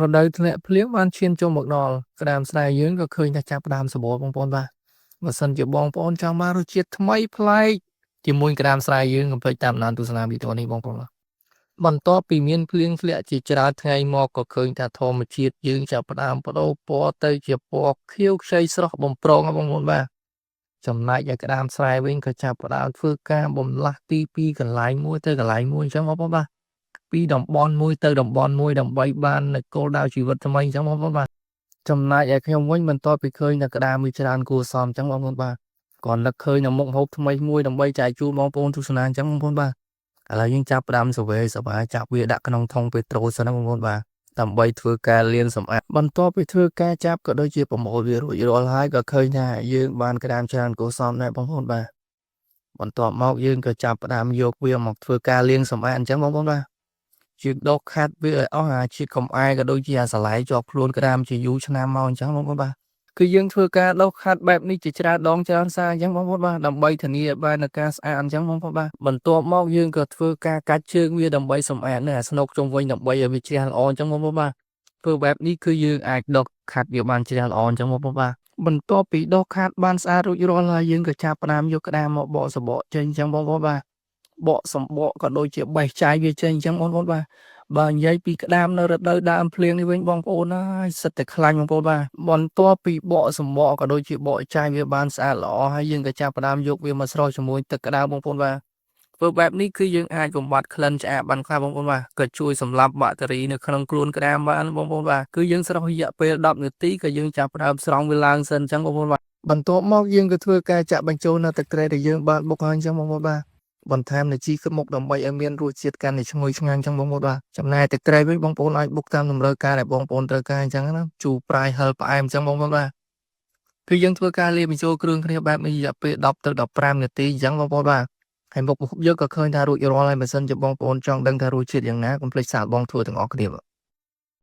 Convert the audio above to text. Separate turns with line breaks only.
រដូវធ្លាក់ភ្លៀងបានឈានចូលមកដល់ក្តាមស្រែយើងក៏ឃើញថាចាប់ផ្ដើមសម្បូរបងប្អូនបាទបើសិនជាបងប្អូនចង់បានរសជាតិថ្មីប្លែកជាមួយក្តាមស្រែយើងកុំភ្លេចតាមដានទស្សនាវីដេអូនេះបងប្អូនបាទបន្ទាប់ពីមានភ្លៀងធ្លាក់ជាច្រើនថ្ងៃមកក៏ឃើញថាធម្មជាតិយើងចាប់ផ្ដើមបដូរពណ៌ទៅជាពណ៌ខៀវខ្ចីស្រស់បំប្រងបងប្អូនបាទចំណែកឯក្តាមស្រែវិញក៏ចាប់ផ្ដើមធ្វើការបំលាស់ទីពីកន្លែងមួយទៅកន្លែងមួយអញ្ចឹងបងប្អូនបាទពីតំបន់មួយទៅតំបន់មួយដើម្បីបាននូវគោលដៅជីវិតថ្មីអញ្ចឹងបងប្អូនបាទចំណែកឯខ្ញុំវិញបន្ទាប់ពីឃើញតែក្តាមមានច្រើនគួរសមអញ្ចឹងបងប្អូនបាទគាត់នឹកឃើញនៅមុខម្ហូបថ្មីមួយដើម្បីចែកជូនបងប្អូនទស្សនាអញ្ចឹងបងប្អូនបាទឥឡូវយើងចាប់ផ្ដើមសវេសប្បាយចាប់វាដាក់ក្នុងធុងពេត្រូសិនណាបងប្អូនបាទដើម្បីធ្វើការលាងសម្អាតបន្ទាប់ពីធ្វើការចាប់ក៏ដូចជាប្រមូលវារួចរាល់ហើយក៏ឃើញថាយើងបានក្តាមច្រើនគួរសមដែរបងប្អូនបាទបន្ទាប់មកយើងក៏ចាប់ផ្ដើមយកវាមកធ្វើការលាងសម្អាតអញ្ចឹងបងប្អូនបាទជាដកខាត់វាឲ្យអស់អាជាតិកំអែក៏ដូចជាអាស្រ័យជាប់ខ្លួនក្តាមជាយូរឆ្នាំមកអញ្ចឹងបងប្អូនបាទគឺយើងធ្វើការដកខាត់បែបនេះជាច្រើនដងច្រើនសារអញ្ចឹងបងប្អូនបាទដើម្បីធានាឲ្យបាននូវការស្អាតអញ្ចឹងបងប្អូនបាទបន្ទាប់មកយើងក៏ធ្វើការកាច់ជើងវាដើម្បីសម្អាតនៅអាស្នុកជុំវិញដើម្បីឲ្យវាជ្រះល្អអញ្ចឹងបងប្អូនបាទធ្វើបែបនេះគឺយើងអាចដកខាត់វាបានជ្រះល្អអញ្ចឹងបងប្អូនបាទបន្ទាប់ពីដកខាត់បានស្អាតរួចរាល់ហើយយើងក៏ចាប់ផ្ដើមយកក្តាមមកបកសំបកចេញអញ្ចឹងបងប្អូនបាទបកសំបកក៏ដូចជាបេះចាយវាចេញអញ្ចឹងបងប្អូនបាទបើនិយាយពីក្តាមនៅរដូវដើមភ្លៀងនេះវិញបងប្អូនអើយសិតតែខ្លាញ់បងប្អូនបាទបន្ទាប់ពីបកសំបកក៏ដូចជាបកចាយវាបានស្អាតល្អហើយយើងក៏ចាប់ផ្ដើមយកវាមកស្រុះជាមួយទឹកក្តៅបងប្អូនបាទធ្វើបែបនេះគឺយើងអាចបំបត្តិក្លិនឆ្អាបបានខ្លះបងប្អូនបាទក៏ជួយសម្លាប់បាក់តេរីនៅក្នុងខ្លួនក្តាមបានបងប្អូនបាទគឺយើងស្រុះរយៈពេល10នាទីក៏យើងចាប់ផ្ដើមស្រង់វាឡើងសិនអញ្ចឹងបងប្អូនបាទបន្ទាប់មកយើងក៏ធ្វើការចាក់បញ្ចូលនៅទឹកត្រីដែលយើងបានបុកហើយអញ្ចឹងបងប្អូនបាទបន្ថែមនៅជីខ្មុកដើម្បីឲ្យមានរសជាតិកាន់តែឈ្ងុយឆ្ងាញ់អញ្ចឹងបងប្អូនបាទចំណែកទឹកត្រីវិញបងប្អូនអាចបុកតាមតម្រូវការដែលបងប្អូនត្រូវការអញ្ចឹងណាជូរប្រៃហឹរផ្អែមអញ្ចឹងបងប្អូនបាទគឺយើងធ្វើការលាយបញ្ចូលគ្រឿងគ្នាបែបនេះរយៈពេល10ទៅ15នាទីអញ្ចឹងបងប្អូនបាទហើយមុខយើងក៏ឃើញថារួចរាល់ហើយបើសិនជាបងប្អូនចង់ដឹងថារសជាតិយ៉ាងណាកុំភ្លេចសាកបងធ្វើទាំងអស់គ្នា